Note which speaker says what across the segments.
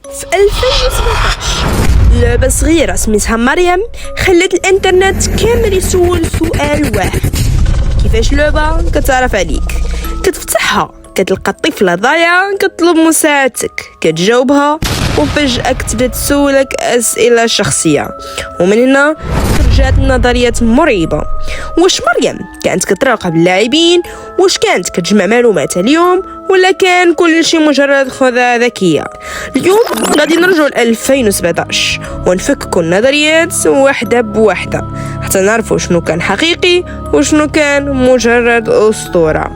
Speaker 1: في 2017 لعبة صغيرة سميتها مريم خلت الانترنت كامل يسول سؤال واحد: كيفاش لعبة كتعرف عليك؟ كتفتحها كتلقى الطفلة ضايعة كتطلب مساعدتك، كتجاوبها وفجأة تبدا تسولك أسئلة شخصية. ومن هنا خرجت نظريات مرعبة: واش مريم كانت كتراقب اللاعبين؟ واش كانت كتجمع معلومات اليوم؟ ولا كان كل شيء مجرد خدعة ذكية؟ اليوم غادي نرجعوا ل 2017 ونفككوا النظريات واحدة بواحدة حتى نعرفوا شنو كان حقيقي وشنو كان مجرد أسطورة.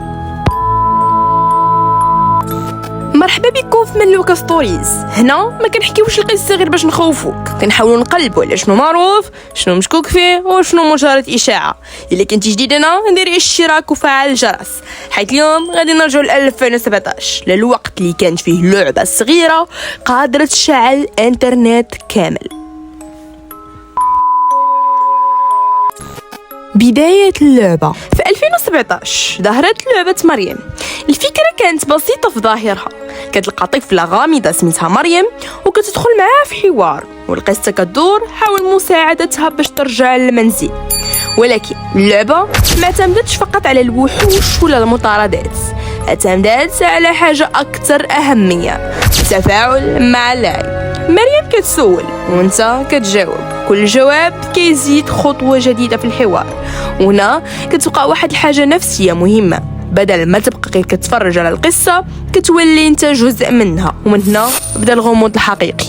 Speaker 1: مرحبا بكم في ملوكة ستوريز. هنا ما كنحكيوش القصه غير باش نخوفوك، كنحاولوا نقلبوا على شنو معروف، شنو مشكوك فيه وشنو مجرد اشاعه. الا كنتي جديد هنا ديري اشتراك وفعل الجرس، حيت اليوم غادي نرجعوا ل 2017 للوقت اللي كانت فيه لعبه صغيره قادره تشعل الانترنت كامل. بداية اللعبة في 2017 ظهرت لعبة مريم. الفكرة كانت بسيطة في ظاهرها، كتلقى طفلة غامضة سميتها مريم وكتدخل معاها في حوار، والقصة كتدور حول مساعدتها باش ترجع للمنزل. ولكن اللعبة ما اعتمدتش فقط على الوحوش ولا المطاردات، اعتمدت على حاجة أكثر أهمية: التفاعل مع اللاعب. مريم كتسول وانت كتجاوب، كل جواب كيزيد خطوة جديدة في الحوار. وهنا كتوقع واحد الحاجة نفسية مهمة: بدل ما تبقى غير كتفرج على القصة كتولي انت جزء منها. ومن هنا بدا الغموض الحقيقي.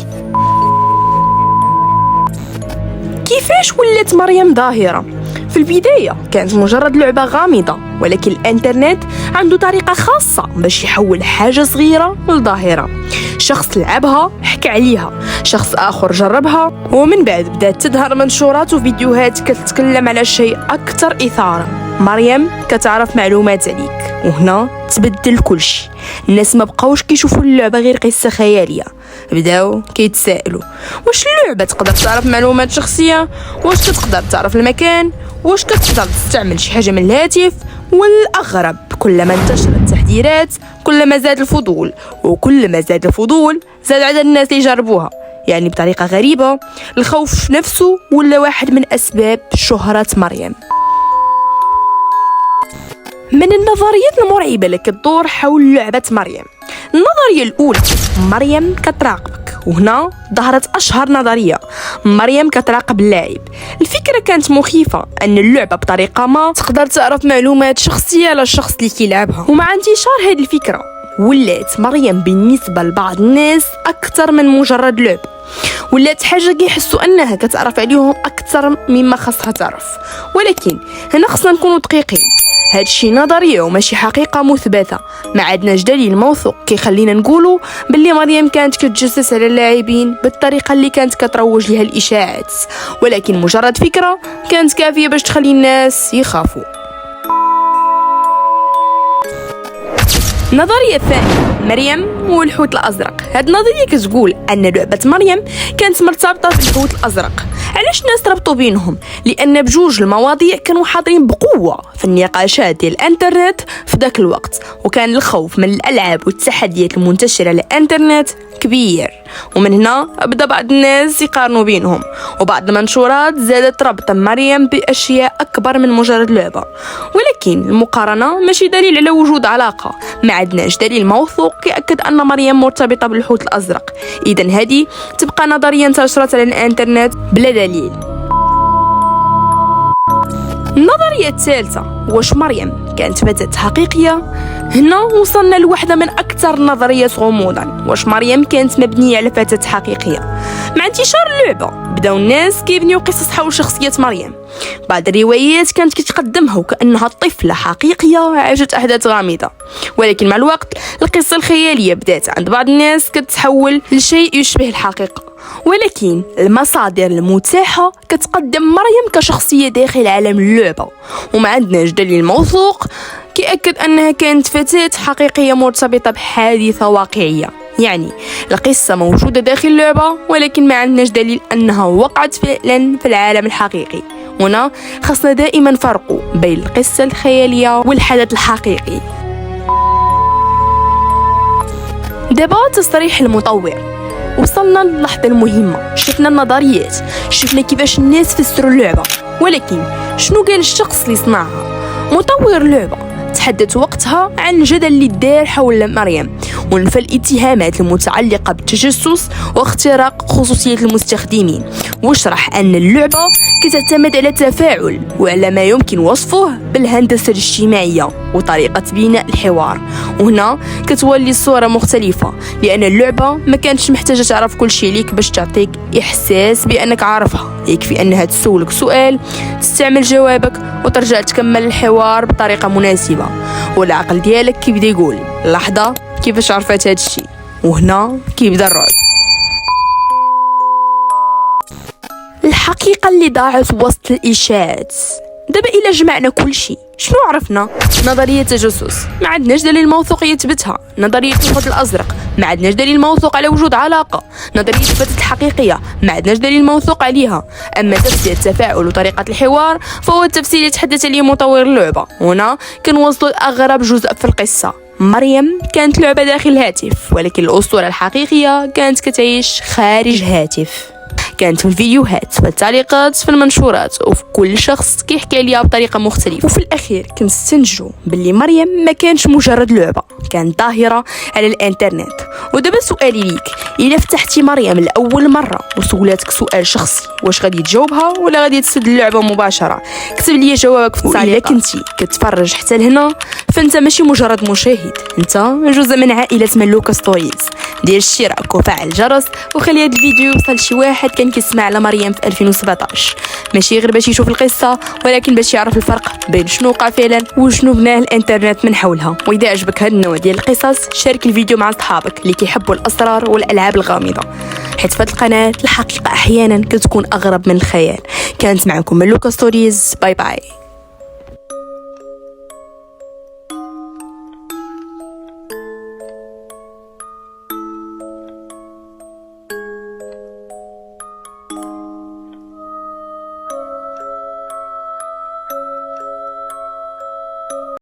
Speaker 1: كيفاش ولات مريم ظاهرة؟ في البداية كانت مجرد لعبة غامضة، ولكن الانترنت عنده طريقة خاصة باش يحول حاجة صغيرة لظاهرة. شخص لعبها حكى عليها، شخص آخر جربها، ومن بعد بدأت تظهر منشورات وفيديوهات كتتكلم على شيء أكثر إثارة: مريم كتعرف معلومات عليك. وهنا تبدل كل شيء. الناس ما بقاوش كيشوفوا اللعبة غير قصة خيالية، بداو كيتسائلوا: واش اللعبة تقدر تعرف معلومات شخصية؟ واش كتقدر تعرف المكان؟ واش كتقدر تستعمل شي حاجة من الهاتف؟ والأغرب كلما انتشرت التحذيرات كلما زاد الفضول، وكلما زاد الفضول زاد عدد الناس اللي يجربوها. يعني بطريقة غريبة الخوف نفسه ولا واحد من أسباب شهرة مريم. من النظريات المرعبة اللي كتدور حول لعبة مريم، النظرية الأولى: مريم كتراقبك. وهنا ظهرت أشهر نظرية: مريم كتراقب اللاعب. الفكرة كانت مخيفة، أن اللعبة بطريقة ما تقدر تعرف معلومات شخصية على الشخص اللي كيلعبها. ومع انتشار هذه الفكرة ولات مريم بالنسبة لبعض الناس أكثر من مجرد لعب، ولات حاجة كيحسوا أنها كتعرف عليهم أكثر مما خاصها تعرف. ولكن هنا خصنا نكونوا دقيقين، هادشي نظرية وماشي حقيقة مثبتة، ما عندناش دليل موثوق كيخلينا نقولوا باللي مريم كانت كتجسس على اللاعبين بالطريقة اللي كانت كتروج لها الإشاعات، ولكن مجرد فكرة كانت كافية باش تخلي الناس يخافوا. النظرية الثانية: مريم والحوت الأزرق. هاد النظرية كتقول أن لعبة مريم كانت مرتبطة بالحوت الأزرق. علاش الناس ربطوا بينهم؟ لأن بجوج المواضيع كانوا حاضرين بقوة في النقاشات ديال الانترنت في ذاك الوقت، وكان الخوف من الألعاب والتحديات المنتشرة على الانترنت كبير. ومن هنا بدا بعض الناس يقارنوا بينهم، وبعض المنشورات زادت ربط مريم بأشياء أكبر من مجرد لعبة. ولكن المقارنة ماشي دليل على وجود علاقة، ما عندناش دليل موثوق يأكد أن مريم مرتبطة بالحوت الأزرق. إذن هذه تبقى نظرية انتشرت على الانترنت بلا دليل. النظرية الثالثة: واش مريم كانت فتاة حقيقية؟ هنا وصلنا لواحدة من أكثر النظريات غموضا: واش مريم كانت مبنية على فتاة حقيقية؟ مع انتشار اللعبة بداو الناس كيبنيو قصص حول شخصية مريم. بعض الروايات كانت كتقدمها وكأنها طفلة حقيقية عاشت أحداث غامضة، ولكن مع الوقت القصة الخيالية بدات عند بعض الناس كتحول لشيء يشبه الحقيقة. ولكن المصادر المتاحة كتقدم مريم كشخصية داخل عالم اللعبة، وما عندناش دليل موثوق كيأكد أنها كانت فتاة حقيقية مرتبطة بحادثة واقعية. يعني القصة موجودة داخل اللعبة، ولكن ما عندناش دليل أنها وقعت فعلا في العالم الحقيقي. هنا خصنا دائما نفرقوا بين القصة الخيالية والحدث الحقيقي. دابا تصريح المطور: وصلنا للحظة المهمة. شفنا النظريات، شفنا كيفاش الناس فسروا اللعبة، ولكن شنو قال الشخص اللي صنعها؟ مطور اللعبة تحدث وقتها عن الجدل اللي دار حول مريم، ونفى الاتهامات المتعلقة بالتجسس واختراق خصوصية المستخدمين، وشرح أن اللعبة كتعتمد على التفاعل وعلى ما يمكن وصفه بالهندسة الاجتماعية وطريقة بناء الحوار. وهنا كتولي الصورة مختلفة، لأن اللعبة ما كانتش محتاجة تعرف كل شيء ليك باش تعطيك إحساس بأنك عارفها، يكفي أنها تسولك سؤال، تستعمل جوابك وترجع تكمل الحوار بطريقة مناسبة. والعقل ديالك كيبدا يقول لحظة كيفاش عرفت هاد الشيء، وهنا كيبدا الرعب. الحقيقة اللي ضاعت وسط الإشاعات. دابا إلا جمعنا كل شيء شنو عرفنا؟ نظرية تجسس ما عندناش دليل موثوق يثبتها، نظرية الخط الأزرق ما عندناش دليل موثوق على وجود علاقة، نظرية الفتاة الحقيقية ما عندناش دليل موثوق عليها. أما تفسير التفاعل وطريقة الحوار فهو التفسير اللي تحدث عليه مطور اللعبة. هنا كنوصلوا لأغرب جزء في القصة. مريم كانت لعبة داخل الهاتف، ولكن الأسطورة الحقيقية كانت كتعيش خارج هاتف، كانت في الفيديوهات والتعليقات في المنشورات، وفي كل شخص كيحكي عليها بطريقة مختلفة. وفي الأخير كنستنتجوا باللي مريم ما كانش مجرد لعبة، كانت ظاهرة على الانترنت. ودابا سؤالي ليك، إلا فتحتي مريم لأول مرة وسولاتك سؤال شخصي، واش غادي تجاوبها ولا غادي تسد اللعبة مباشرة؟ كتب لي جوابك في التعليقات. وإلا كنتي كتفرج حتى لهنا فانت ماشي مجرد مشاهد، انت جزء من عائلة ملوكة ستوريز. دير الاشتراك وفعل الجرس وخلي هذا الفيديو يوصل شي واحد كان كيسمع على مريم في 2017، ماشي غير باش يشوف القصة ولكن باش يعرف الفرق بين شنو وقع فعلا وشنو بناه الانترنت من حولها. واذا عجبك هذا النوع ديال القصص شارك الفيديو مع اصحابك اللي كيحبوا الاسرار والالعاب الغامضة، حيت في هذه القناة الحقيقة احيانا كتكون اغرب من الخيال. كانت معكم ملوكة ستوريز، باي باي.